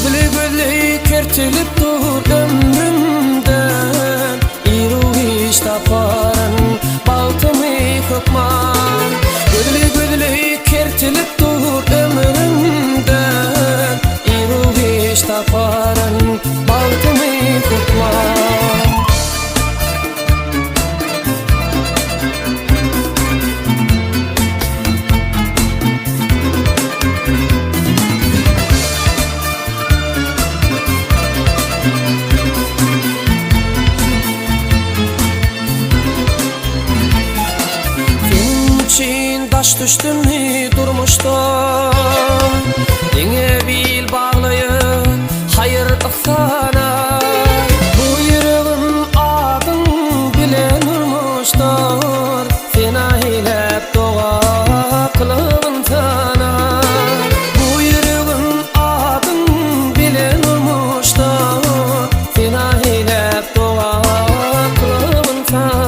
Gözlü gözlü kertilip dur ömrümden, İru iş taparın baltımı kokman. Gözlü gözlü kertilip dur ömrümden, İru iş taparın baltımı kokman. Taş düştü mü durmuşta, yine bil bağlayıp hayır sana. Bu yüreğim adın bilen urmuşlar, fena hilep doğa kılığın sana. Bu yüreğim adın bilen urmuşlar, fena hilep doğa kılığın sana.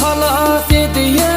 Halat ediye